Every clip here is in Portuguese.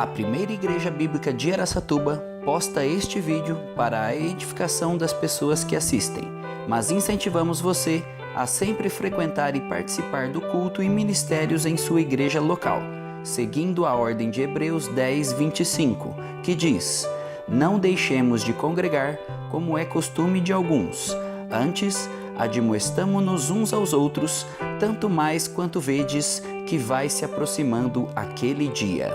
A primeira igreja bíblica de Araçatuba posta este vídeo para a edificação das pessoas que assistem, mas incentivamos você a sempre frequentar e participar do culto e ministérios em sua igreja local, seguindo a ordem de Hebreus 10, 25, que diz: "Não deixemos de congregar, como é costume de alguns, antes admoestamo-nos uns aos outros, tanto mais quanto vedes que vai se aproximando aquele dia."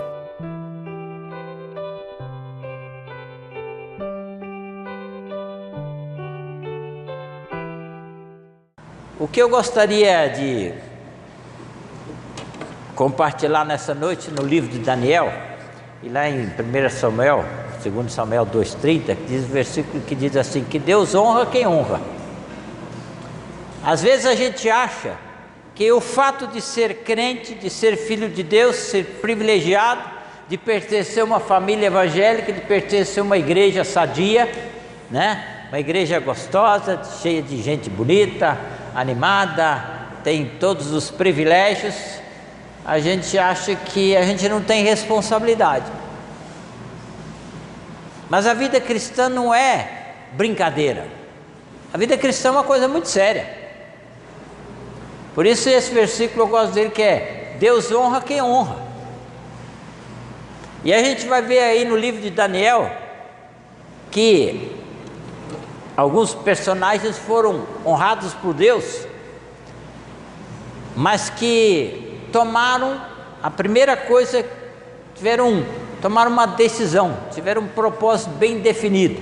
O que eu gostaria de compartilhar nessa noite no livro de Daniel, e lá em 1 Samuel, 2 Samuel 2,30, diz o versículo que diz assim, que Deus honra quem honra. Às vezes a gente acha que o fato de ser crente, de ser filho de Deus, ser privilegiado, de pertencer a uma família evangélica, de pertencer a uma igreja sadia, né? Uma igreja gostosa, cheia de gente bonita, animada, tem todos os privilégios, a gente acha que a gente não tem responsabilidade. Mas a vida cristã não é brincadeira. A vida cristã é uma coisa muito séria. Por isso esse versículo eu gosto dele, que é: Deus honra quem honra. E a gente vai ver aí no livro de Daniel que alguns personagens foram honrados por Deus, mas que tomaram a primeira coisa, tomaram uma decisão, tiveram um propósito bem definido.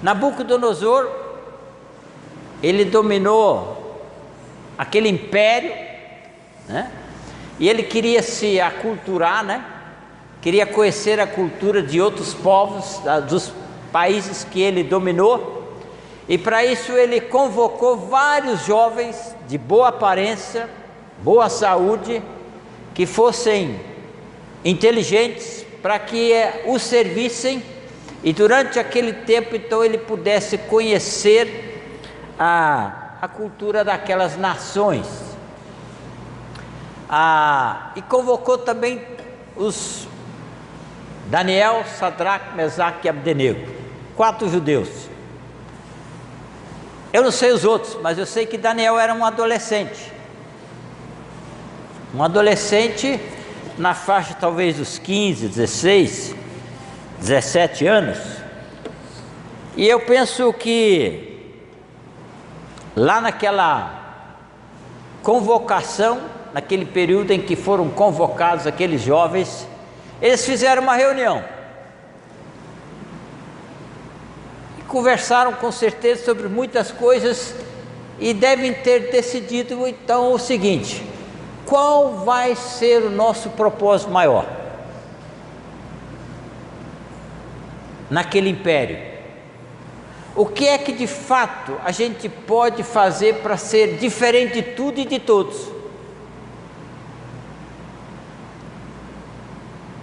Nabucodonosor, ele dominou aquele império, né? E ele queria se aculturar, né? Queria conhecer a cultura de outros povos, dos países que ele dominou. E para isso ele convocou vários jovens de boa aparência, boa saúde, que fossem inteligentes, para que o servissem, e durante aquele tempo então ele pudesse conhecer a cultura daquelas nações. E convocou também os Daniel, Sadraque, Mesaque e Abdenego, 4 judeus. Eu não sei os outros, mas eu sei que Daniel era um adolescente. Um adolescente na faixa talvez dos 15, 16, 17 anos. E eu penso que lá naquela convocação, naquele período em que foram convocados aqueles jovens, eles fizeram uma reunião. Conversaram com certeza sobre muitas coisas e devem ter decidido então o seguinte: qual vai ser o nosso propósito maior naquele império? O que é que de fato a gente pode fazer para ser diferente de tudo e de todos?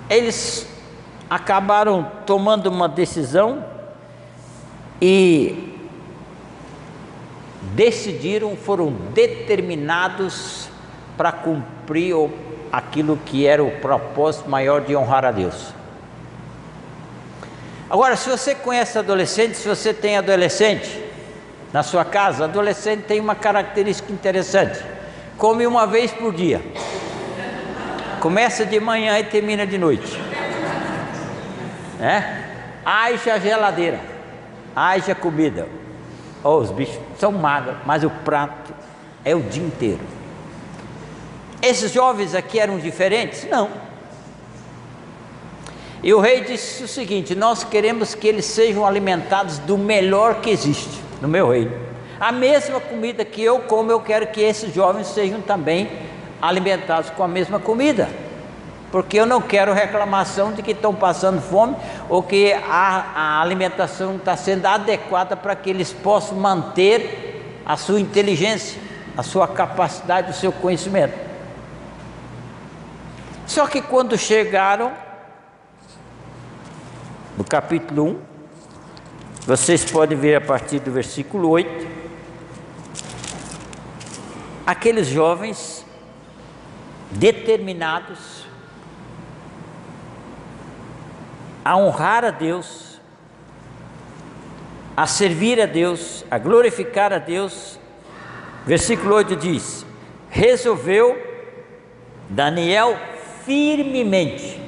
Eles acabaram tomando uma decisão e decidiram, foram determinados para cumprir aquilo que era o propósito maior de honrar a Deus. Agora, se você conhece adolescente, se você tem adolescente na sua casa, adolescente tem uma característica interessante: come uma vez por dia, começa de manhã e termina de noite, né? Haja geladeira, haja comida. Os bichos são magros, mas o prato é o dia inteiro. Esses jovens aqui eram diferentes? Não. E o rei disse o seguinte: nós queremos que eles sejam alimentados do melhor que existe no meu reino. A mesma comida que eu como, eu quero que esses jovens sejam também alimentados com a mesma comida, porque eu não quero reclamação de que estão passando fome, ou que a alimentação não está sendo adequada para que eles possam manter a sua inteligência, a sua capacidade, o seu conhecimento. Só que quando chegaram no capítulo 1, vocês podem ver a partir do versículo 8, aqueles jovens determinados a honrar a Deus, a servir a Deus, a glorificar a Deus. Versículo 8 diz: resolveu Daniel firmemente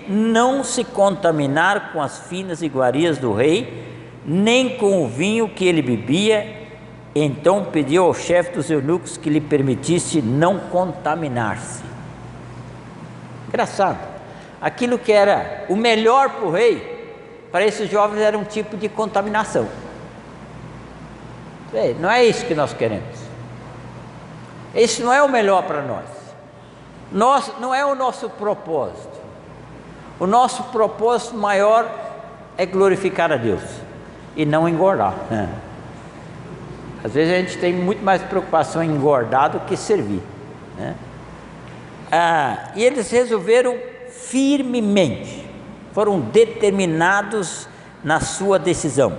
não se contaminar com as finas iguarias do rei, nem com o vinho que ele bebia. Então pediu ao chefe dos eunucos que lhe permitisse não contaminar-se. Engraçado, aquilo que era o melhor para o rei, para esses jovens era um tipo de contaminação. Não é isso que nós queremos. Esse não é o melhor para nós. Não é o nosso propósito. O nosso propósito maior é glorificar a Deus e não engordar. Às vezes a gente tem muito mais preocupação em engordar do que servir, né? E eles resolveram firmemente, foram determinados na sua decisão: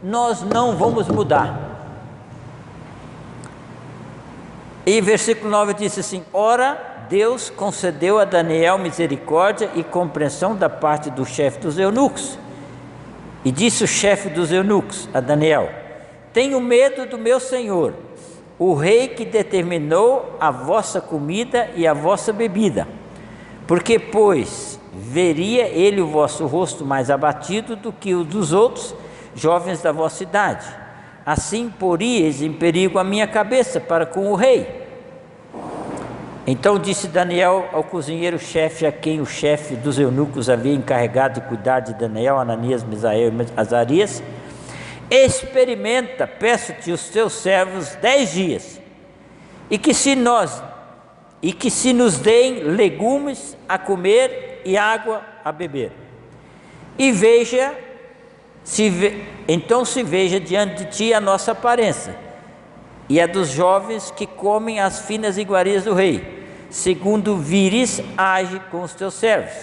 nós não vamos mudar. E versículo 9 diz assim: ora, Deus concedeu a Daniel misericórdia e compreensão da parte do chefe dos eunucos. E disse o chefe dos eunucos a Daniel: tenho medo do meu senhor, o rei, que determinou a vossa comida e a vossa bebida, porque, pois, veria ele o vosso rosto mais abatido do que o dos outros jovens da vossa idade. Assim poríeis em perigo a minha cabeça para com o rei. Então disse Daniel ao cozinheiro-chefe, a quem o chefe dos eunucos havia encarregado de cuidar de Daniel, Ananias, Misael e Azarias: experimenta, peço-te, os teus servos 10 dias, e que se nos deem legumes a comer e água a beber. E então se veja diante de ti a nossa aparência e a dos jovens que comem as finas iguarias do rei. Segundo vires, age com os teus servos.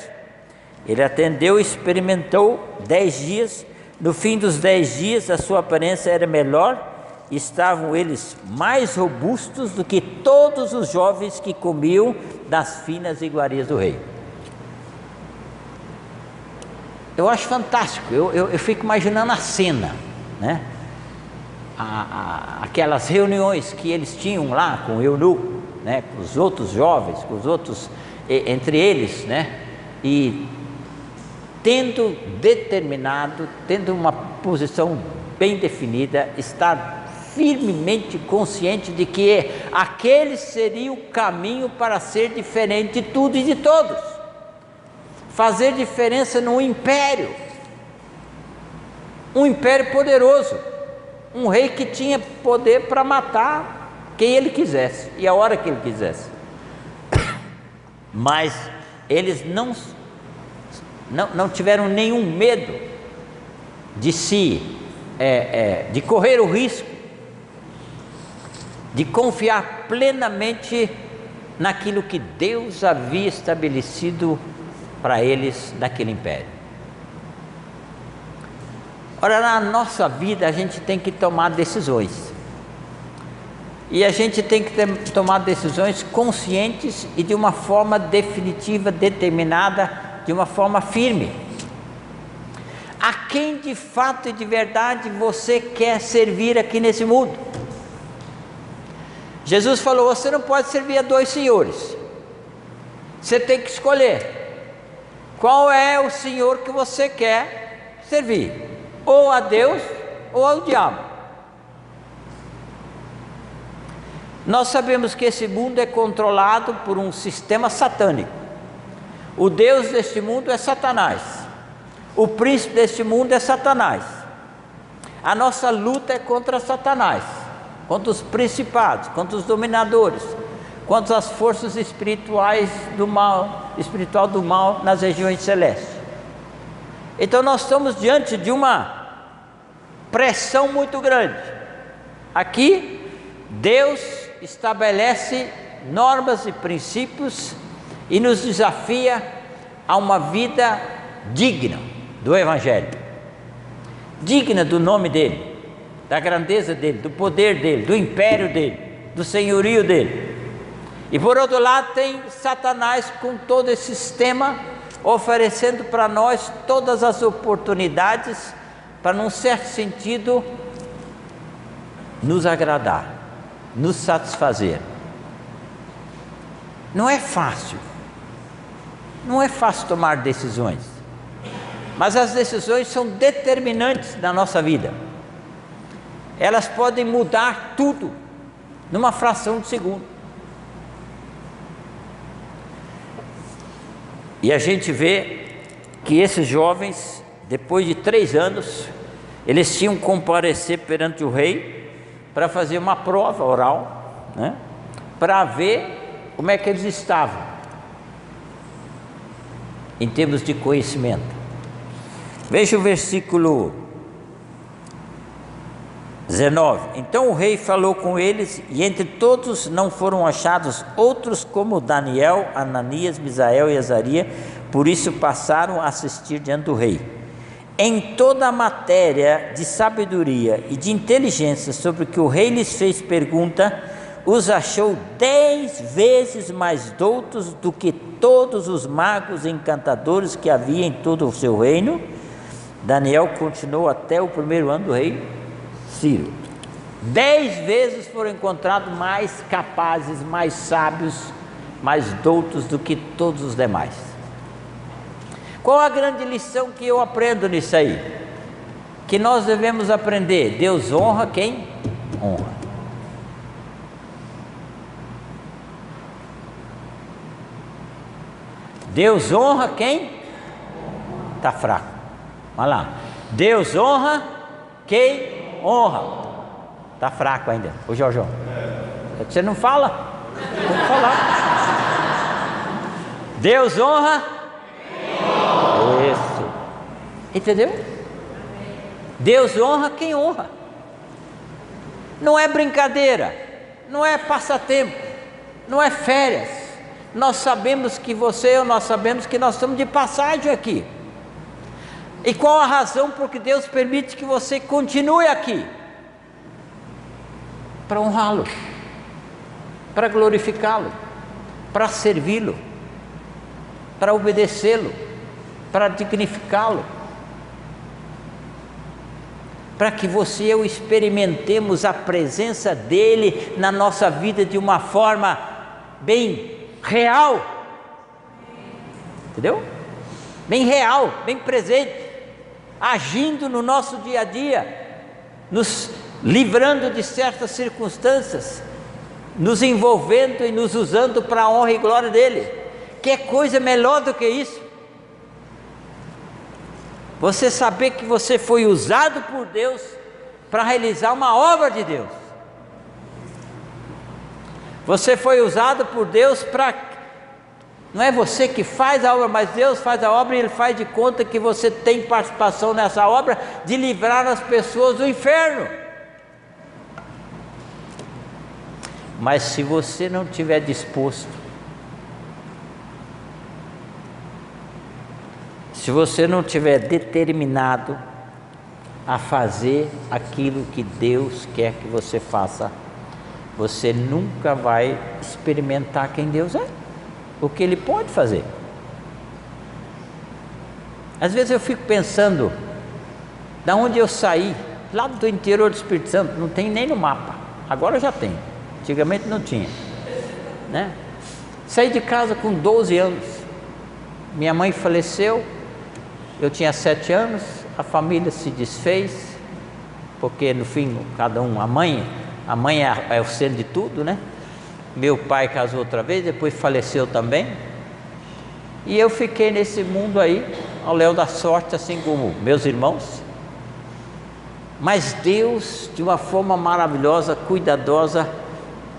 Ele atendeu e experimentou 10 dias. No fim dos 10 dias, a sua aparência era melhor, e estavam eles mais robustos do que todos os jovens que comiam das finas iguarias do rei. Eu acho fantástico, eu fico imaginando a cena, né? Aquelas reuniões que eles tinham lá com o eunuco, né? Com os outros jovens, com os outros, entre eles, né? E tendo uma posição bem definida, estar firmemente consciente de que aquele seria o caminho para ser diferente de tudo e de todos, fazer diferença num império, um império poderoso, um rei que tinha poder para matar quem ele quisesse e a hora que ele quisesse. Mas eles não tiveram nenhum medo de de correr o risco de confiar plenamente naquilo que Deus havia estabelecido para eles naquele império. Ora, na nossa vida a gente tem que tomar decisões, e a gente tem que tomar decisões conscientes e de uma forma definitiva, determinada, de uma forma firme. A quem de fato e de verdade você quer servir aqui nesse mundo? Jesus falou: você não pode servir a 2 senhores, você tem que escolher qual é o senhor que você quer servir, ou a Deus ou ao diabo. Nós sabemos que esse mundo é controlado por um sistema satânico. O Deus deste mundo é Satanás, o príncipe deste mundo é Satanás. A nossa luta é contra Satanás, contra os principados, contra os dominadores, contra as forças espiritual do mal nas regiões celestes. Então nós estamos diante de uma pressão muito grande. Aqui Deus estabelece normas e princípios e nos desafia a uma vida digna do Evangelho, digna do nome dele, da grandeza dele, do poder dele, do império dele, do senhorio dele. E por outro lado tem Satanás com todo esse sistema, oferecendo para nós todas as oportunidades para, num certo sentido, nos agradar, nos satisfazer. Não é fácil tomar decisões, mas as decisões são determinantes na nossa vida. Elas podem mudar tudo numa fração de segundo. E a gente vê que esses jovens, depois de 3 anos, eles tinham que comparecer perante o rei para fazer uma prova oral, né? Para ver como é que eles estavam em termos de conhecimento. Veja o versículo 19. Então o rei falou com eles, e entre todos não foram achados outros como Daniel, Ananias, Misael e Azaria, por isso passaram a assistir diante do rei. Em toda a matéria de sabedoria e de inteligência sobre que o rei lhes fez pergunta, os achou 10 vezes mais doutos do que todos os magos e encantadores que havia em todo o seu reino. Daniel continuou até o 1º ano do rei Ciro. 10 vezes foram encontrados mais capazes, mais sábios, mais doutos do que todos os demais. Qual a grande lição que eu aprendo nisso aí? Que nós devemos aprender: Deus honra quem honra. Deus honra quem está fraco. Olha lá. Deus honra quem honra. Está fraco ainda. Ô Jorjão, você não fala? Tem que falar. Deus honra. Isso. Entendeu? Deus honra quem honra. Não é brincadeira, não é passatempo, não é férias. Nós sabemos que nós sabemos que nós estamos de passagem aqui. E qual a razão por que Deus permite que você continue aqui? Para honrá-lo, para glorificá-lo, para servi-lo, para obedecê-lo, para dignificá-lo, para que você e eu experimentemos a presença dele na nossa vida de uma forma bem real, entendeu? Bem real, bem presente, agindo no nosso dia a dia, nos livrando de certas circunstâncias, nos envolvendo e nos usando para a honra e glória dele. Que coisa melhor do que isso? Você saber que você foi usado por Deus para realizar uma obra de Deus. Você foi usado por Deus para... Não é você que faz a obra, mas Deus faz a obra, e Ele faz de conta que você tem participação nessa obra de livrar as pessoas do inferno. Mas se você não estiver disposto, se você não estiver determinado a fazer aquilo que Deus quer que você faça, você nunca vai experimentar quem Deus é, o que Ele pode fazer. Às vezes eu fico pensando, da onde eu saí, lá do interior do Espírito Santo, não tem nem no mapa, agora já tem, antigamente não tinha, né? Saí de casa com 12 anos, minha mãe faleceu, eu tinha 7 anos, a família se desfez, porque no fim, cada um, a mãe é o centro de tudo, né? Meu pai casou outra vez, depois faleceu também, e eu fiquei nesse mundo aí, ao léu da sorte, assim como meus irmãos. Mas Deus, de uma forma maravilhosa, cuidadosa,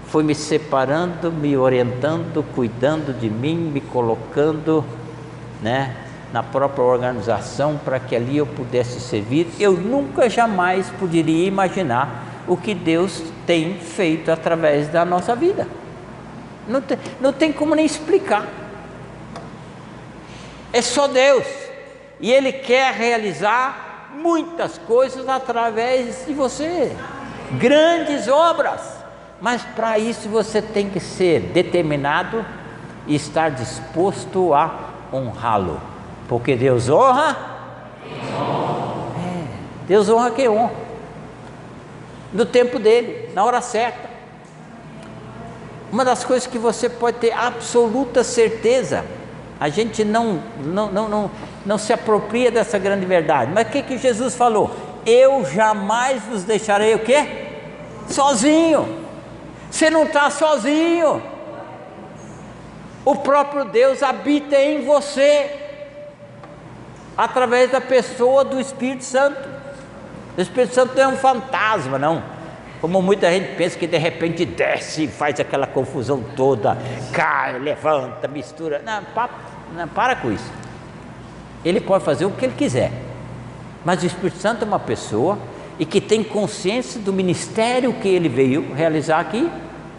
foi me separando, me orientando, cuidando de mim, me colocando, né, na própria organização, para que ali eu pudesse servir. Eu nunca, jamais poderia imaginar o que Deus tem feito através da nossa vida. Não tem como nem explicar. É só Deus, e Ele quer realizar muitas coisas através de você, grandes obras, Mas para isso você tem que ser determinado e estar disposto a honrá-lo, porque Deus honra, Deus honra quem honra, no tempo dele, na hora certa. Uma das coisas que você pode ter absoluta certeza, a gente não se apropria dessa grande verdade, mas o que Jesus falou? Eu jamais vos deixarei o quê? Sozinho. Você não está sozinho, o próprio Deus habita em você, através da pessoa do Espírito Santo. O Espírito Santo não é um fantasma, não, como muita gente pensa, que de repente desce e faz aquela confusão toda, cai, levanta, mistura. Não, para com isso. Ele pode fazer o que ele quiser, mas o Espírito Santo é uma pessoa e que tem consciência do ministério que ele veio realizar aqui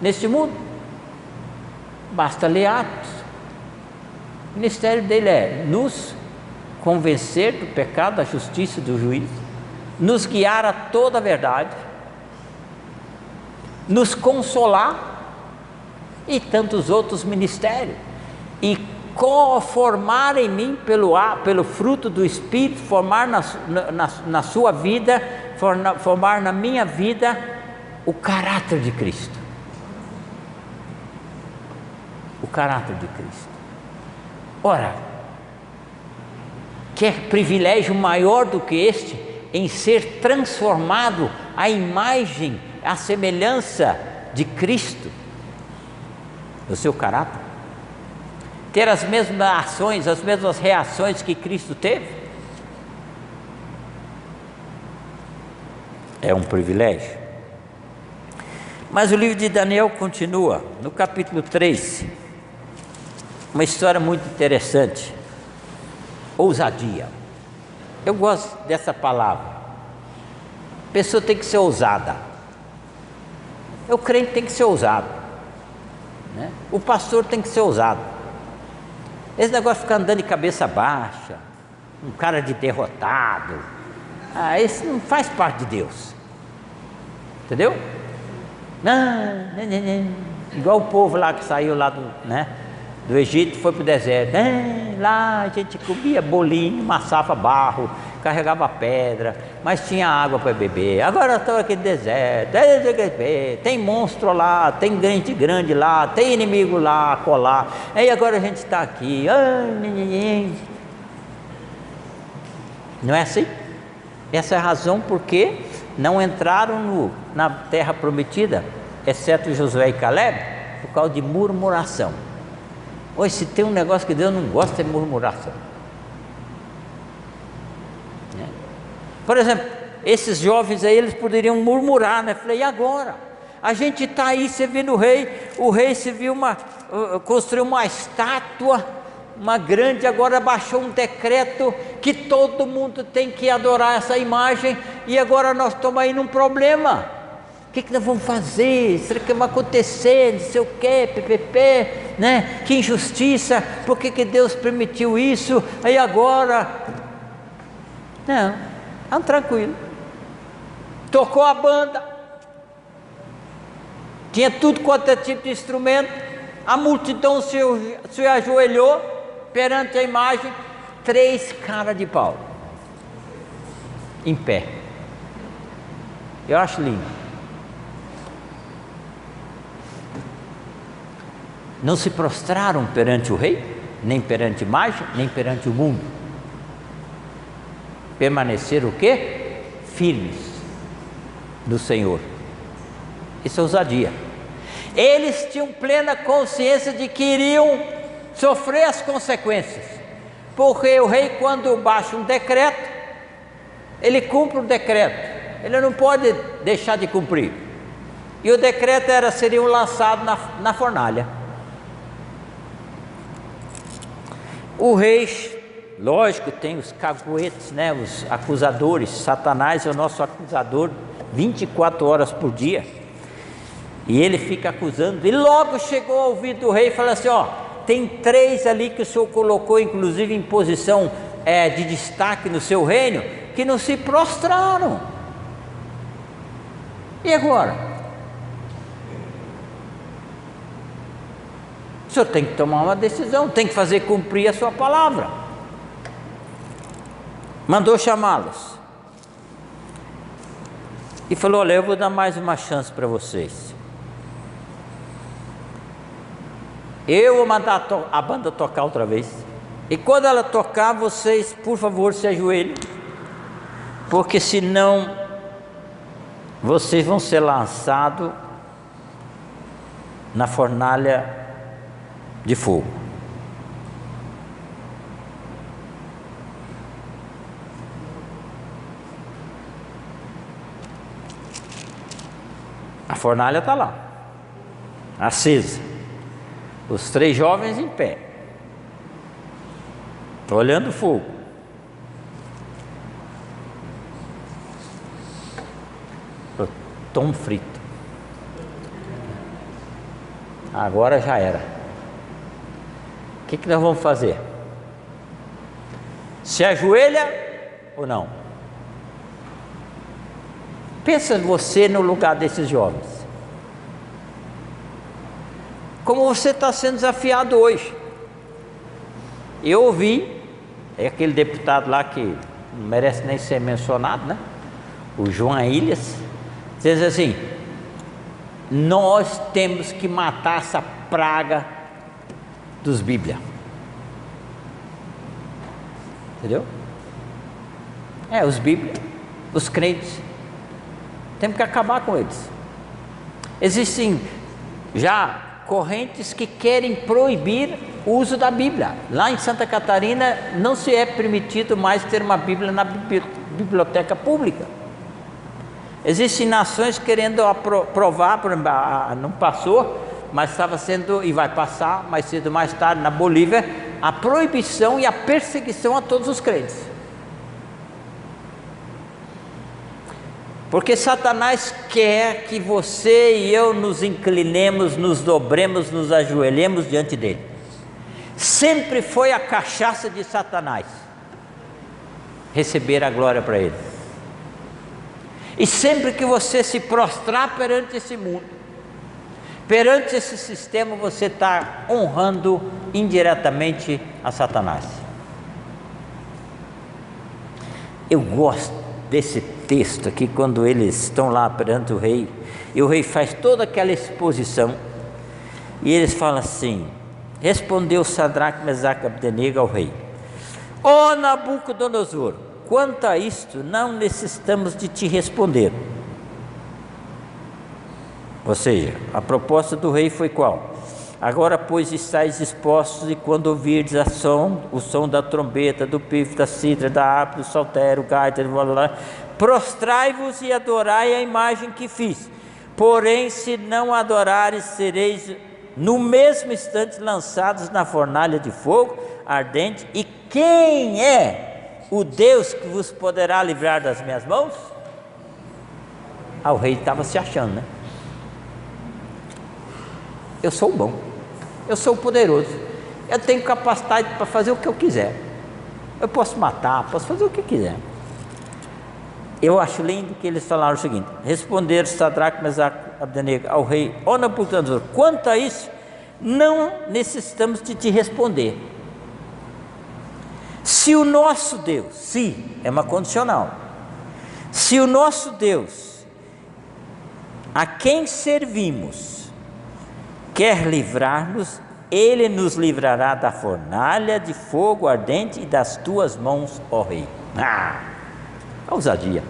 neste mundo. Basta ler Atos. O ministério dele é nos convencer do pecado, da justiça e do juízo, nos guiar a toda a verdade, nos consolar e tantos outros ministérios, e formar em mim pelo fruto do Espírito, formar na sua vida, formar na minha vida o caráter de Cristo. O caráter de Cristo. Ora, que privilégio maior do que este em ser transformado à imagem, à semelhança de Cristo, no seu caráter, ter as mesmas ações, as mesmas reações que Cristo teve. É um privilégio. Mas o livro de Daniel continua, no capítulo 3, uma história muito interessante. Ousadia. Eu gosto dessa palavra. A pessoa tem que ser ousada. O crente tem que ser ousado, né? O pastor tem que ser ousado. Esse negócio de ficar andando de cabeça baixa, um cara de derrotado, esse não faz parte de Deus, entendeu? Não. Igual o povo lá que saiu lá do Egito, foi para o deserto. Lá a gente comia bolinho, amassava barro, carregava pedra, mas tinha água para beber. Agora estou aqui no deserto, tem monstro lá, tem gente grande lá, tem inimigo lá, colar. E agora a gente está aqui. Não é assim? Essa é a razão porque não entraram na terra prometida, exceto Josué e Caleb, por causa de murmuração. Hoje, se tem um negócio que Deus não gosta, é murmuração. Por exemplo, esses jovens aí, eles poderiam murmurar, né? Falei, e agora? A gente está aí, você viu o rei se viu construiu uma estátua, uma grande, agora baixou um decreto que todo mundo tem que adorar essa imagem, e agora nós estamos aí num problema. O que nós vamos fazer? Será que vai acontecer? Não sei o que, PPP, né? Que injustiça, por que Deus permitiu isso? Aí agora, não, tranquilo. Tocou a banda, tinha tudo quanto é tipo de instrumento, a multidão se ajoelhou perante a imagem, 3 caras de pau, em pé. Eu acho lindo. Não se prostraram perante o rei, nem perante a imagem, nem perante o mundo. Permaneceram o quê? Firmes no Senhor. Isso é ousadia. Eles tinham plena consciência de que iriam sofrer as consequências, porque o rei, quando baixa um decreto, ele cumpre o decreto, ele não pode deixar de cumprir. E o decreto seriam lançados na fornalha. O rei, lógico, tem os caguetes, né? Os acusadores. Satanás é o nosso acusador 24 horas por dia, e ele fica acusando. E logo chegou ao ouvido do rei e falou assim: tem 3 ali que o senhor colocou, inclusive em posição de destaque no seu reino, que não se prostraram. E agora? O senhor tem que tomar uma decisão, tem que fazer cumprir a sua palavra. Mandou chamá-los e falou: olha, eu vou dar mais uma chance para vocês. Eu vou mandar a banda tocar outra vez. E quando ela tocar, vocês, por favor, se ajoelhem, porque senão vocês vão ser lançados na fornalha de fogo. A fornalha está lá, acesa. Os 3 jovens em pé, olhando o fogo. Tão frito. Agora já era. O que nós vamos fazer? Se ajoelha ou não? Pensa você no lugar desses jovens. Como você está sendo desafiado hoje. Eu ouvi, é aquele deputado lá que não merece nem ser mencionado, né? O João Ilhas, diz assim: nós temos que matar essa praga dos Bíblia. Entendeu? Os Bíblia, os crentes. Temos que acabar com eles. Existem já correntes que querem proibir o uso da Bíblia. Lá em Santa Catarina não se é permitido mais ter uma Bíblia na biblioteca pública. Existem nações querendo aprovar, não passou, mas estava sendo, e vai passar mais cedo ou mais tarde, na Bolívia, a proibição e a perseguição a todos os crentes. Porque Satanás quer que você e eu nos inclinemos, nos dobremos, nos ajoelhemos diante dele. Sempre foi a cachaça de Satanás receber a glória para ele. E sempre que você se prostrar perante esse mundo, perante esse sistema, você está honrando indiretamente a Satanás. Eu gosto desse texto aqui, quando eles estão lá perante o rei, e o rei faz toda aquela exposição, e eles falam assim: respondeu Sadraque, Mesaque e Abdenego ao rei: ó Nabucodonosor, quanto a isto, não necessitamos de te responder. Ou seja, a proposta do rei foi qual? Agora, pois, estáis dispostos, e quando ouvirdes o som da trombeta, do pífaro, da cítara, da harpa, do saltério, gaita, prostrai-vos e adorai a imagem que fiz. Porém, se não adorares, sereis no mesmo instante lançados na fornalha de fogo ardente. E quem é o Deus que vos poderá livrar das minhas mãos? O rei estava se achando, né? Eu sou bom, eu sou poderoso, eu tenho capacidade para fazer o que eu quiser, eu posso matar, posso fazer o que quiser. Eu acho lindo que eles falaram o seguinte: responderam Sadraque, Mesaque e Abdenego ao rei: ó Nabucodonosor, quanto a isso, não necessitamos de te responder. Se o nosso Deus, se é uma condicional, se o nosso Deus, a quem servimos, quer livrar-nos, ele nos livrará da fornalha de fogo ardente e das tuas mãos, ó rei. A ousadia.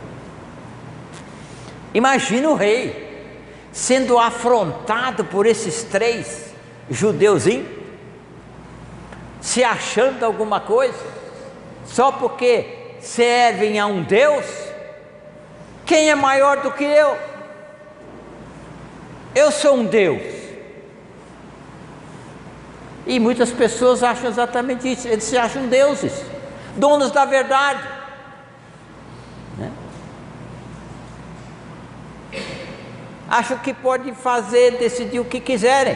Imagina o rei sendo afrontado por esses 3 judeuzinhos, se achando alguma coisa, só porque servem a um Deus. Quem é maior do que eu? Eu sou um Deus. E muitas pessoas acham exatamente isso. Eles se acham deuses, donos da verdade, né? Acham que podem fazer, decidir o que quiserem.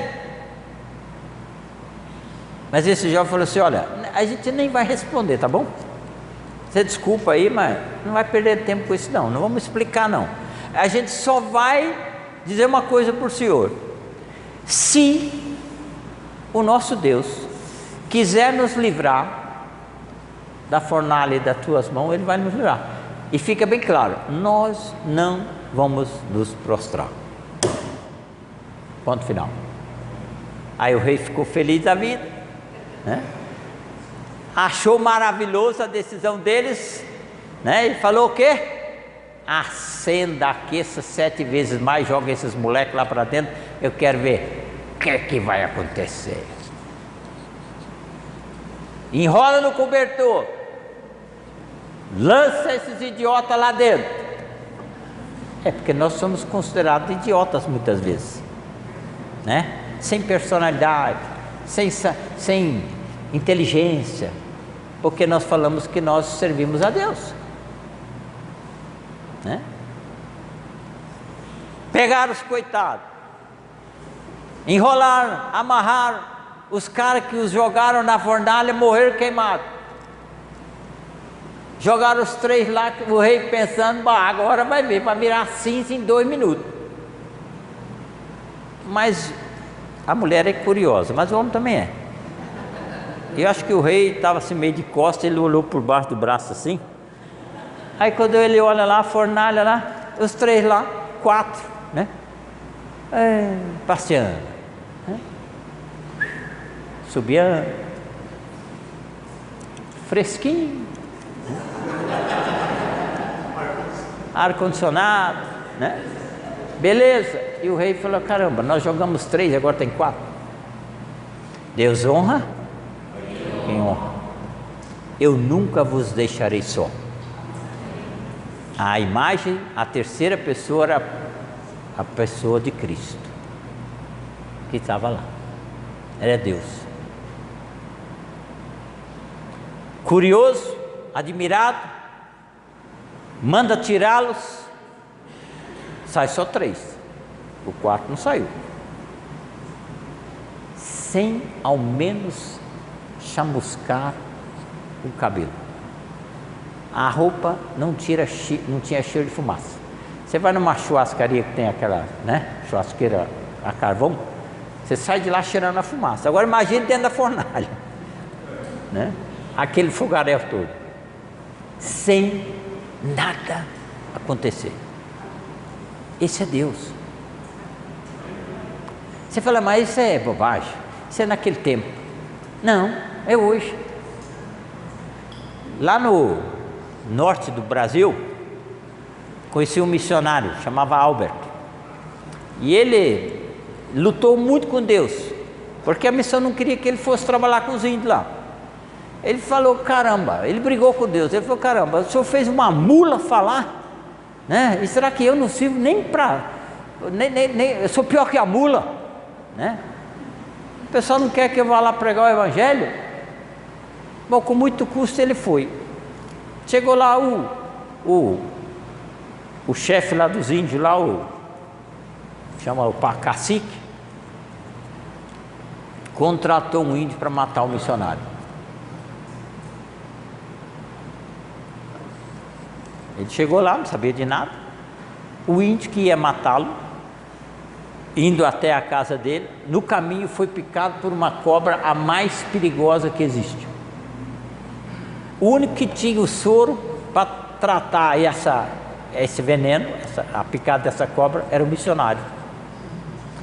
Mas esse jovem falou assim: olha, a gente nem vai responder, tá bom? Você desculpa aí, mas não vai perder tempo com isso não vamos explicar não. A gente só vai dizer uma coisa para o senhor: se o nosso Deus quiser nos livrar da fornalha das tuas mãos, Ele vai nos livrar. E fica bem claro, nós não vamos nos prostrar. Ponto final. Aí o rei ficou feliz da vida, né? Achou maravilhosa a decisão deles, né? E falou o quê? Acenda, aqueça 7 vezes mais, joga esses moleques lá para dentro, eu quero ver o que é que vai acontecer. Enrola no cobertor, lança esses idiotas lá dentro. É porque nós somos considerados idiotas muitas vezes, né? Sem personalidade, sem inteligência, porque nós falamos que nós servimos a Deus, né? Pegaram os coitados, enrolaram, amarraram, os caras que os jogaram na fornalha morreram queimados. Jogaram os 3 lá, o rei pensando, agora vai ver, vai virar cinza em 2 minutos. Mas a mulher é curiosa, mas o homem também é. Eu acho que o rei estava assim meio de costas, ele olhou por baixo do braço assim. Aí quando ele olha lá, a fornalha lá, os 3 lá, 4, né? Passeando, né? Subiando, fresquinho, ar-condicionado, né? Beleza. E o rei falou, caramba, nós jogamos 3, agora tem 4. Deus honra quem honra. Eu nunca vos deixarei só. A imagem, a terceira pessoa era a pessoa de Cristo, que estava lá. Era Deus. Curioso, admirado, manda tirá-los, sai só 3, o 4 não saiu, sem ao menos chamuscar o cabelo. A roupa não tinha cheiro de fumaça. Você vai numa churrascaria que tem aquela, né, churrasqueira a carvão, você sai de lá cheirando a fumaça. Agora imagine dentro da fornalha, né? Aquele fogaréu todo, sem nada acontecer. Esse é Deus. Você fala, mas isso é bobagem, isso é naquele tempo. Não, é hoje. Lá no norte do Brasil, conheci um missionário, chamava Albert, e ele lutou muito com Deus, porque a missão não queria que ele fosse trabalhar com os índios lá. Ele falou, caramba, ele brigou com Deus, ele falou, caramba, o senhor fez uma mula falar, né? E será que eu não sirvo nem para, eu sou pior que a mula, né? O pessoal não quer que eu vá lá pregar o evangelho? Bom, com muito custo ele foi. Chegou lá o chefe lá dos índios lá, chama o cacique, contratou um índio para matar o missionário. Ele chegou lá, não sabia de nada. O índio que ia matá-lo, indo até a casa dele, no caminho foi picado por uma cobra, a mais perigosa que existe. O único que tinha o soro para tratar esse veneno, a picada dessa cobra, era o missionário.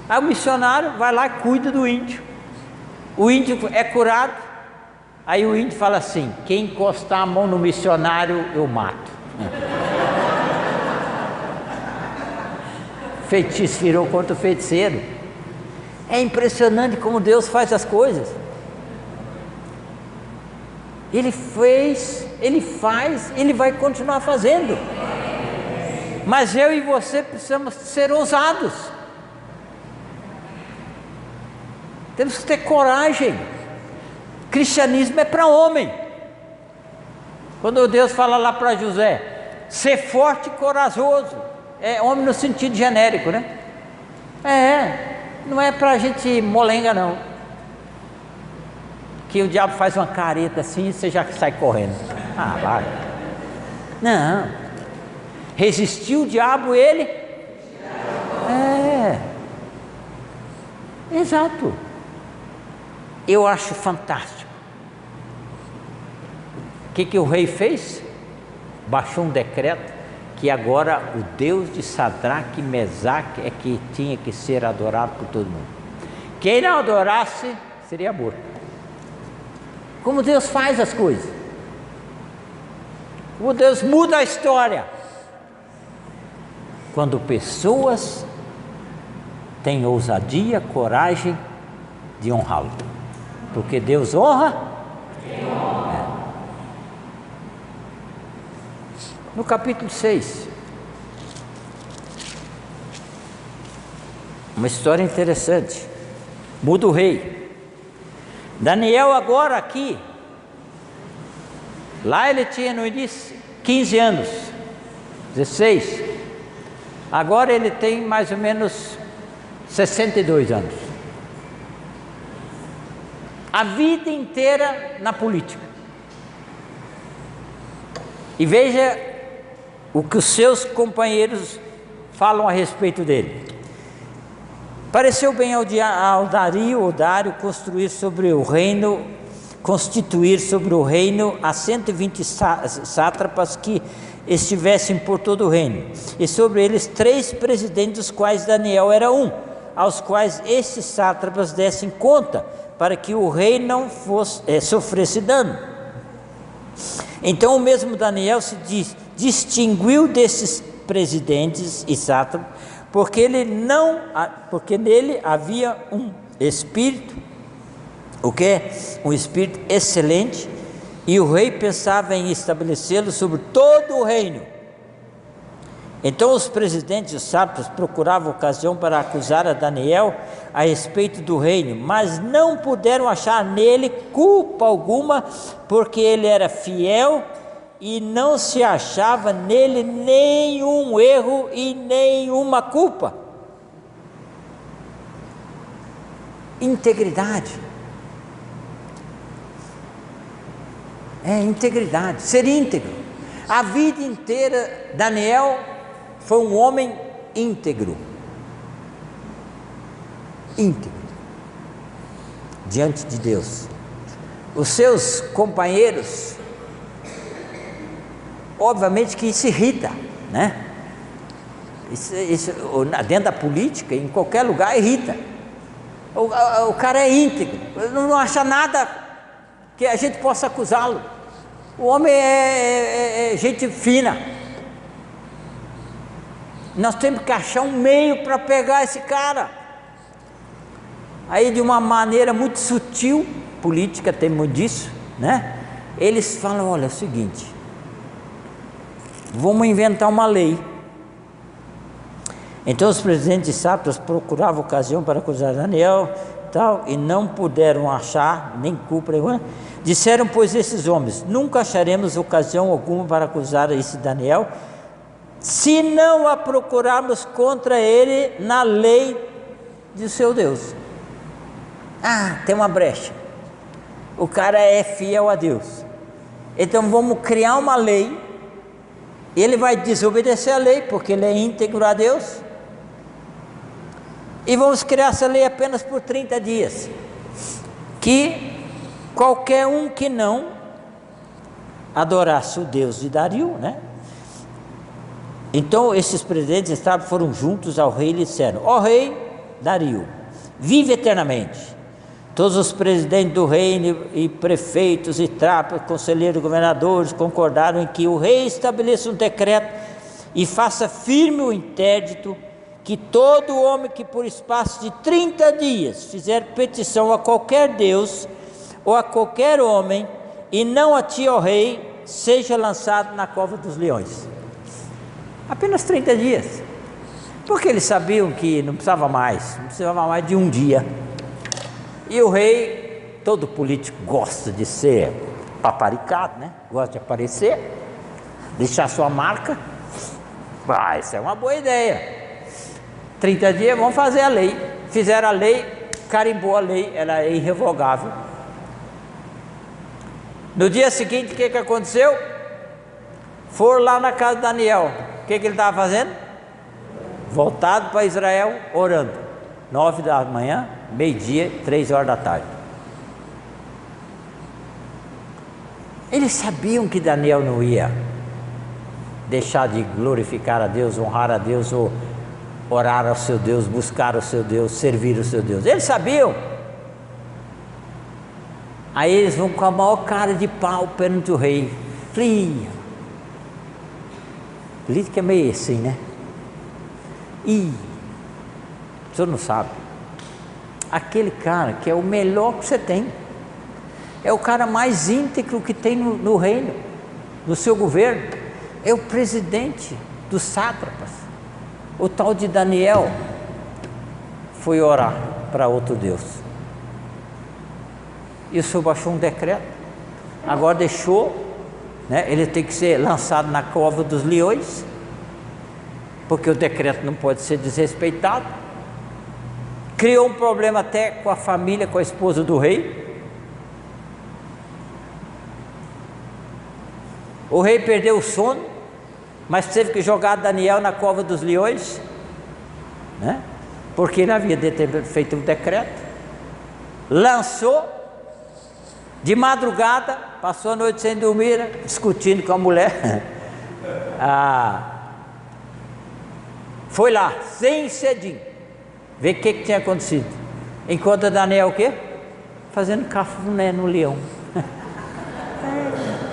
Aí o missionário vai lá e cuida do índio. O índio é curado. Aí o índio fala assim, quem encostar a mão no missionário, eu mato. Feitiço virou contra o feiticeiro. É impressionante como Deus faz as coisas. Ele fez, Ele faz, Ele vai continuar fazendo. Mas eu e você precisamos ser ousados. Temos que ter coragem. Cristianismo é para homem. Quando Deus fala lá para José, ser forte e corajoso, é homem no sentido genérico, né? Não é para a gente molenga não. Que o diabo faz uma careta assim e você já sai correndo. Ah, vai. Não. Resistiu o diabo, ele? Exato. eu acho fantástico. O que o rei fez? Baixou um decreto que agora o Deus de Sadraque e Mesaque é que tinha que ser adorado por todo mundo. Quem não adorasse seria morto. Como Deus faz as coisas, como Deus muda a história, quando pessoas têm ousadia, coragem de honrá-lo, porque Deus honra. No capítulo 6, uma história interessante, muda o rei. Daniel agora aqui, lá ele tinha no início 15 anos, 16, agora ele tem mais ou menos 62 anos. A vida inteira na política. E veja o que os seus companheiros falam a respeito dele. Pareceu bem ao Dário constituir sobre o reino a 120 sátrapas que estivessem por todo o reino, e sobre eles 3 presidentes, dos quais Daniel era um, aos quais esses sátrapas dessem conta, para que o rei não sofresse dano. Então o mesmo Daniel se distinguiu desses presidentes e sátrapas, porque nele havia um espírito, um espírito excelente, e o rei pensava em estabelecê-lo sobre todo o reino. Então os presidentes e os sátrapas procuravam ocasião para acusar a Daniel a respeito do reino, mas não puderam achar nele culpa alguma, porque ele era fiel e não se achava nele nenhum erro e nenhuma culpa. Integridade. Integridade, ser íntegro. A vida inteira Daniel foi um homem íntegro diante de Deus. Os seus companheiros, obviamente que isso irrita, né? Isso dentro da política, em qualquer lugar, irrita. O cara é íntegro, não acha nada que a gente possa acusá-lo. O homem é gente fina. Nós temos que achar um meio para pegar esse cara. Aí, de uma maneira muito sutil, política tem muito disso, né? Eles falam: olha, é o seguinte, vamos inventar uma lei. Então os presidentes e sátrapas procuravam ocasião para acusar Daniel e não puderam achar nem culpa nenhuma. Disseram, pois, esses homens: nunca acharemos ocasião alguma para acusar esse Daniel, se não a procurarmos contra ele na lei de seu Deus. Tem uma brecha, o cara é fiel a Deus, então vamos criar uma lei. Ele vai desobedecer a lei, porque ele é íntegro a Deus, e vamos criar essa lei apenas por 30 dias, que qualquer um que não adorasse o Deus de Dario, né? Então esses presidentes foram juntos ao rei e lhe disseram: ó rei Dario, vive eternamente. Todos os presidentes do reino e prefeitos e conselheiros, governadores concordaram em que o rei estabeleça um decreto e faça firme o interdito, que todo homem que por espaço de 30 dias fizer petição a qualquer Deus ou a qualquer homem, e não a ti, ó rei, seja lançado na cova dos leões. Apenas 30 dias, porque eles sabiam que não precisava mais de um dia. E o rei, todo político gosta de ser paparicado, né? Gosta de aparecer, deixar sua marca. Isso é uma boa ideia. 30 dias, vamos fazer a lei. Fizeram a lei, carimbou a lei, ela é irrevogável. No dia seguinte, o que aconteceu? Foram lá na casa de Daniel. O que ele estava fazendo? Voltado para Israel, orando. 9 da manhã, meio-dia, 3 horas da tarde. Eles sabiam que Daniel não ia deixar de glorificar a Deus, honrar a Deus, ou orar ao seu Deus, buscar o seu Deus, servir o seu Deus. Eles sabiam. Aí eles vão com a maior cara de pau perante o rei. Política é meio assim, né? O senhor não sabe. Aquele cara que é o melhor que você tem, é o cara mais íntegro que tem no reino, no seu governo, é o presidente dos sátrapas, o tal de Daniel, foi orar para outro Deus. E o senhor baixou um decreto, agora deixou, né, ele tem que ser lançado na cova dos leões, porque o decreto não pode ser desrespeitado. Criou um problema até com a família, com a esposa do rei. O rei perdeu o sono, mas teve que jogar Daniel na cova dos leões, né? Porque ele havia feito um decreto. Lançou, de madrugada, passou a noite sem dormir, discutindo com a mulher. Foi lá, sem cedinho, ver o que tinha acontecido. Encontra Daniel o quê? Fazendo cafuné no leão.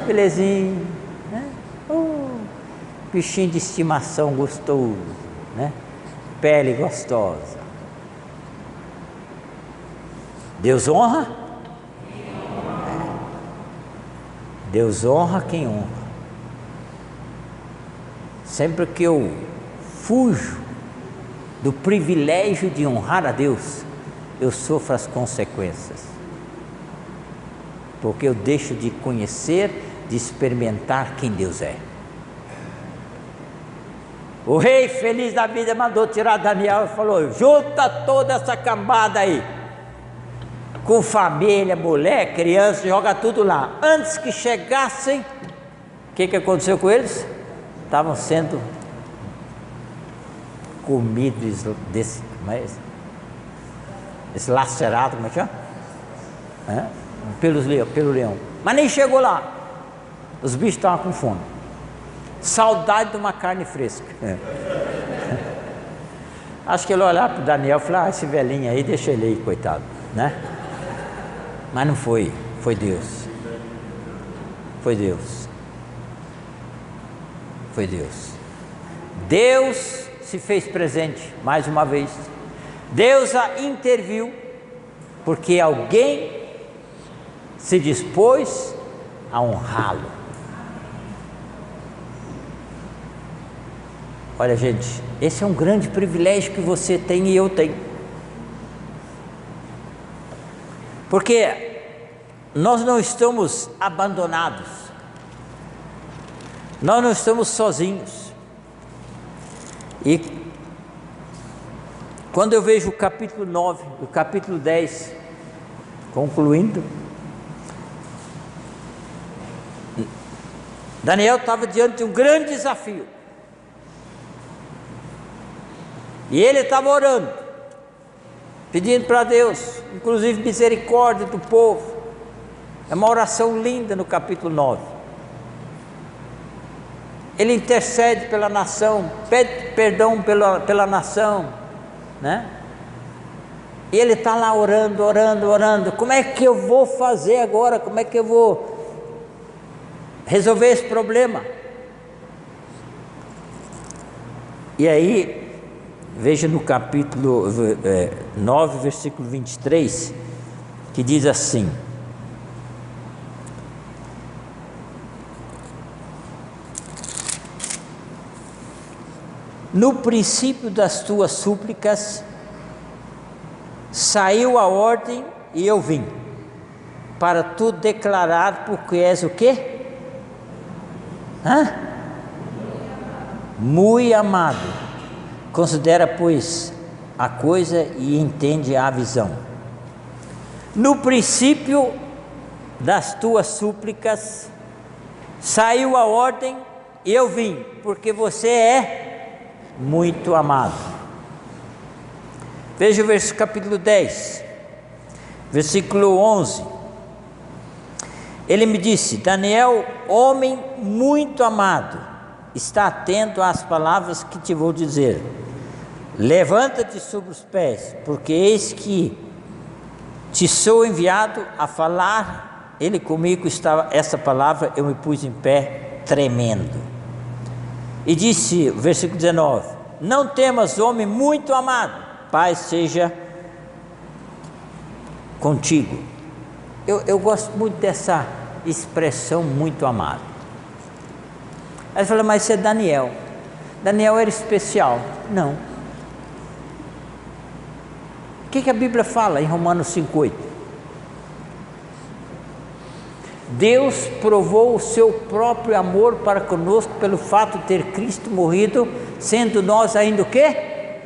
Belezinho, né? Bichinho de estimação gostoso, né? Pele gostosa. Deus honra? Deus honra quem honra. Sempre que eu fujo do privilégio de honrar a Deus, eu sofro as consequências, porque eu deixo de conhecer, de experimentar quem Deus é. O rei, feliz da vida, mandou tirar Daniel e falou: junta toda essa cambada aí, com família, mulher, criança, joga tudo lá. Antes que chegassem, o que aconteceu com eles? Estavam sendo comidos eslacerados, como é que chama? Pelo leão. Mas nem chegou lá. Os bichos estavam com fome. Saudade de uma carne fresca. Acho que ele olhava para o Daniel e falou: esse velhinho aí, deixa ele aí, coitado, né? Mas não foi, foi Deus. Foi Deus. Foi Deus. Deus se fez presente mais uma vez. Deus interviu, porque alguém se dispôs a honrá-lo. Olha, gente, esse é um grande privilégio que você tem e eu tenho. Porque nós não estamos abandonados, nós não estamos sozinhos. E quando eu vejo o capítulo 9, o capítulo 10, concluindo, Daniel estava diante de um grande desafio. E ele estava orando, pedindo para Deus, inclusive misericórdia do povo. É uma oração linda no capítulo 9. Ele intercede pela nação, pede perdão pela nação, né? E ele está lá orando. Como é que eu vou fazer agora? Como é que eu vou resolver esse problema? E aí, veja no capítulo 9, versículo 23, que diz assim: no princípio das tuas súplicas saiu a ordem e eu vim, para tu declarar, porque és o quê? Muito amado. Considera, pois, a coisa e entende a visão. No princípio das tuas súplicas saiu a ordem e eu vim, porque você é muito amado. Veja o capítulo 10, versículo 11. Ele me disse: Daniel, homem muito amado, está atento às palavras que te vou dizer. Levanta-te sobre os pés, porque eis que te sou enviado a falar. Ele comigo estava, essa palavra eu me pus em pé tremendo. E disse, versículo 19: não temas, homem muito amado, paz seja contigo. Eu gosto muito dessa expressão muito amado. Aí ele falou: mas isso é Daniel. Daniel era especial. Não. O que a Bíblia fala em Romanos 5,8? Deus provou o seu próprio amor para conosco pelo fato de ter Cristo morrido, sendo nós ainda o quê?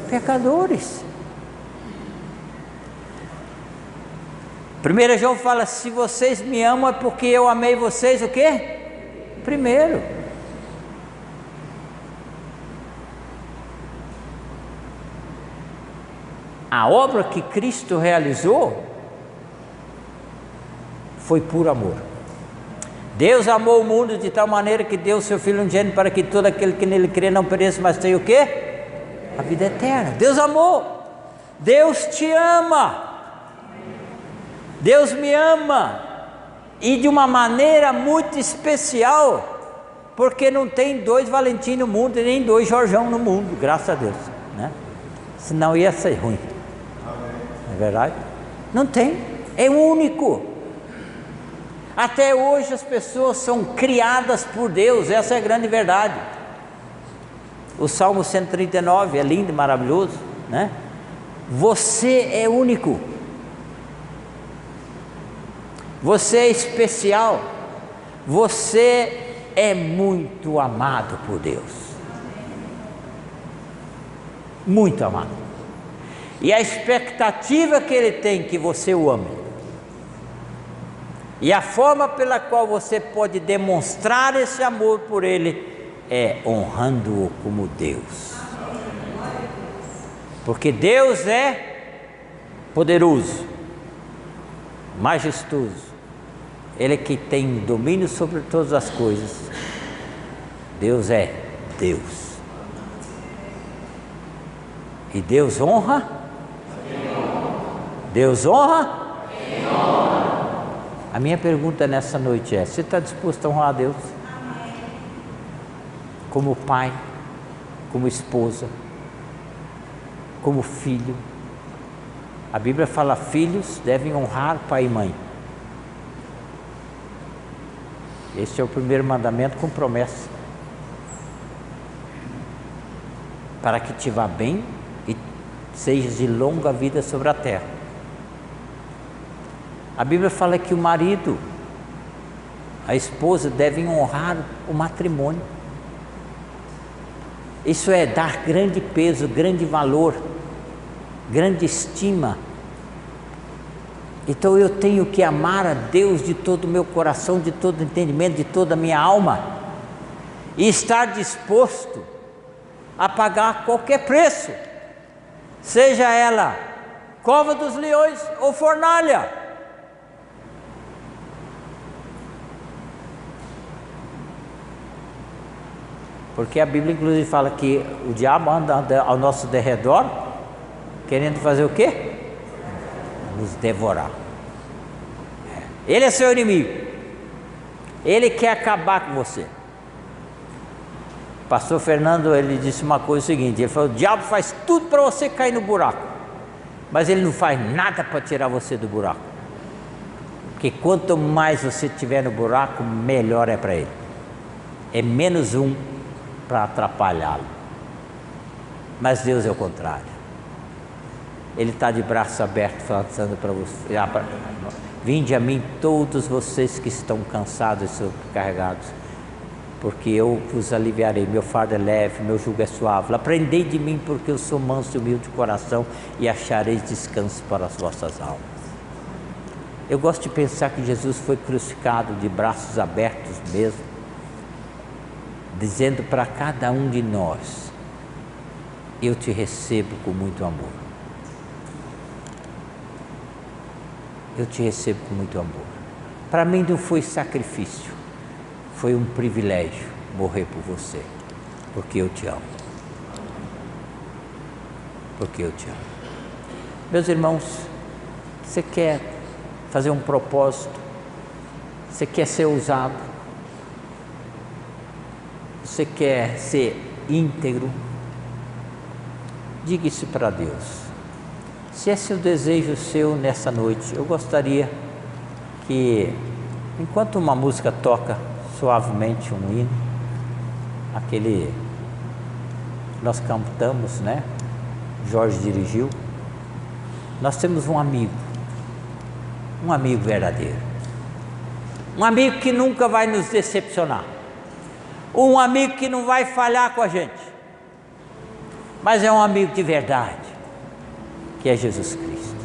Pecadores. 1 João fala: se vocês me amam é porque eu amei vocês o quê? Primeiro. A obra que Cristo realizou foi por amor. Deus amou o mundo de tal maneira que deu o seu Filho unigênito para que todo aquele que nele crê não pereça, mas tenha o quê? A vida eterna. Deus amou. Deus te ama. Deus me ama. E de uma maneira muito especial, porque não tem dois Valentim no mundo e nem dois Jorjão no mundo, graças a Deus, né? Senão ia ser ruim. Não é verdade? Não tem. É único. Até hoje as pessoas são criadas por Deus, essa é a grande verdade. O Salmo 139 é lindo e maravilhoso, né? Você é único. Você é especial. Você é muito amado por Deus. Muito amado. E a expectativa que Ele tem que você o ame. E a forma pela qual você pode demonstrar esse amor por Ele é honrando-o como Deus. Porque Deus é poderoso, majestoso. Ele é que tem domínio sobre todas as coisas. Deus é Deus. E Deus honra? Deus honra? A minha pergunta nessa noite é: você está disposto a honrar a Deus? Como pai, como esposa, como filho. A Bíblia fala: filhos devem honrar pai e mãe. Esse é o primeiro mandamento com promessa. Para que te vá bem e sejas de longa vida sobre a terra. A Bíblia fala que o marido, a esposa devem honrar o matrimônio. Isso é dar grande peso, grande valor, grande estima. Então eu tenho que amar a Deus de todo o meu coração, de todo o entendimento, de toda a minha alma, e estar disposto a pagar qualquer preço, seja ela cova dos leões ou fornalha. Porque a Bíblia inclusive fala que o diabo anda ao nosso derredor, querendo fazer o quê? Nos devorar. Ele é seu inimigo. Ele quer acabar com você. O pastor Fernando, ele disse uma coisa seguinte, ele falou: o diabo faz tudo para você cair no buraco, mas ele não faz nada para tirar você do buraco. Porque quanto mais você estiver no buraco, melhor é para ele. É menos um para atrapalhá-lo. Mas Deus é o contrário. Ele está de braço aberto falando para você: vinde a mim todos vocês que estão cansados e sobrecarregados, porque eu vos aliviarei. Meu fardo é leve, meu jugo é suave. Aprendei de mim, porque eu sou manso e humilde de coração, e achareis descanso para as vossas almas. Eu gosto de pensar que Jesus foi crucificado de braços abertos mesmo, dizendo para cada um de nós: eu te recebo com muito amor. Eu te recebo com muito amor. Para mim não foi sacrifício, foi um privilégio morrer por você, porque eu te amo. Porque eu te amo. Meus irmãos, você quer fazer um propósito? Você quer ser usado? Você quer ser íntegro? Diga isso para Deus. Se esse é o desejo seu nessa noite, eu gostaria que, enquanto uma música toca suavemente um hino, aquele que nós cantamos, né? Jorge dirigiu. Nós temos um amigo verdadeiro, um amigo que nunca vai nos decepcionar, um amigo que não vai falhar com a gente, mas é um amigo de verdade, que é Jesus Cristo.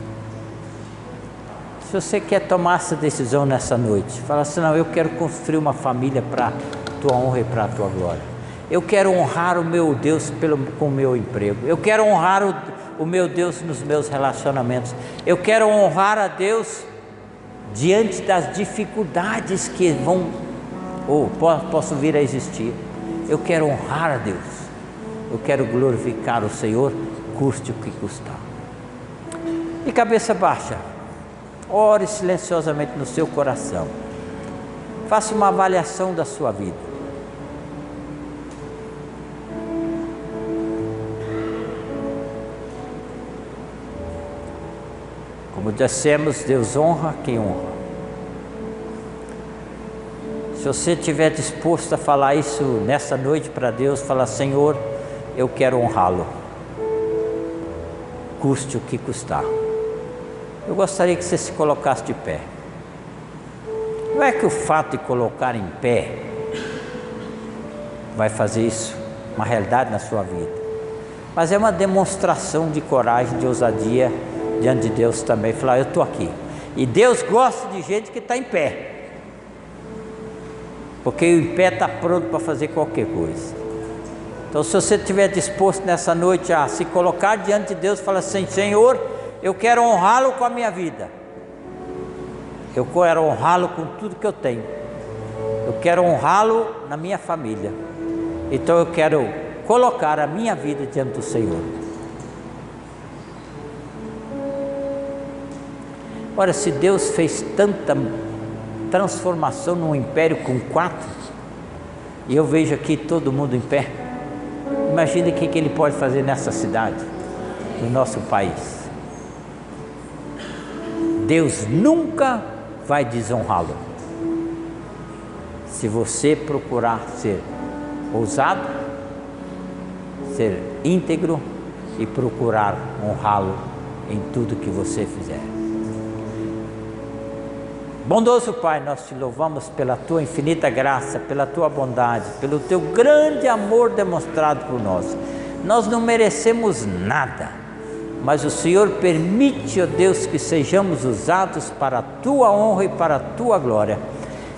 Se você quer tomar essa decisão nessa noite, fala assim: não, eu quero construir uma família para a tua honra e para a tua glória. Eu quero honrar o meu Deus com o meu emprego. Eu quero honrar o meu Deus nos meus relacionamentos. Eu quero honrar a Deus diante das dificuldades que vão ou possam vir a existir. Eu quero honrar a Deus. Eu quero glorificar o Senhor, custe o que custar. E cabeça baixa, ore silenciosamente no seu coração. Faça uma avaliação da sua vida. Como dissemos, Deus honra quem honra. Se você estiver disposto a falar isso nessa noite para Deus, fala: Senhor, eu quero honrá-lo, custe o que custar. Eu gostaria que você se colocasse de pé. Não é que o fato de colocar em pé vai fazer isso uma realidade na sua vida, mas é uma demonstração de coragem, de ousadia diante de Deus também. Falar: eu estou aqui. E Deus gosta de gente que está em pé, porque o em pé está pronto para fazer qualquer coisa. Então, se você estiver disposto nessa noite a se colocar diante de Deus, fala assim: Senhor, eu quero honrá-lo com a minha vida, eu quero honrá-lo com tudo que eu tenho, eu quero honrá-lo na minha família, então eu quero colocar a minha vida diante do Senhor. Ora, se Deus fez tanta transformação num império com 4, e eu vejo aqui todo mundo em pé, imagine o que Ele pode fazer nessa cidade, no nosso país. Deus nunca vai desonrá-lo, se você procurar ser ousado, ser íntegro e procurar honrá-lo em tudo que você fizer. Bondoso Pai, nós te louvamos pela tua infinita graça, pela tua bondade, pelo teu grande amor demonstrado por nós. Nós não merecemos nada, mas o Senhor permite, ó Deus, que sejamos usados para a tua honra e para a tua glória.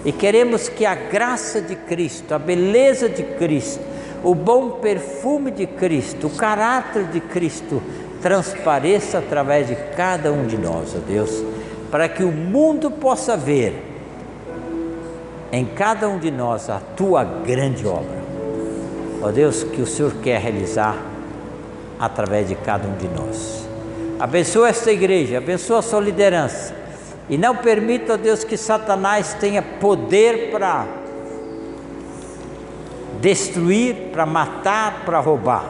E queremos que a graça de Cristo, a beleza de Cristo, o bom perfume de Cristo, o caráter de Cristo transpareça através de cada um de nós, ó Deus, para que o mundo possa ver em cada um de nós a tua grande obra, ó Deus, que o Senhor quer realizar através de cada um de nós. Abençoa esta igreja, abençoa a sua liderança, e não permita, ó Deus, que Satanás tenha poder para destruir, para matar, para roubar,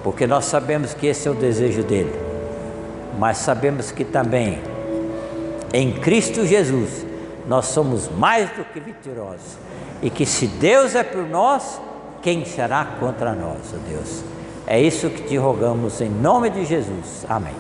porque nós sabemos que esse é o desejo dele, mas sabemos que também em Cristo Jesus nós somos mais do que vitoriosos, e que se Deus é por nós, quem será contra nós, ó Deus? É isso que te rogamos em nome de Jesus. Amém.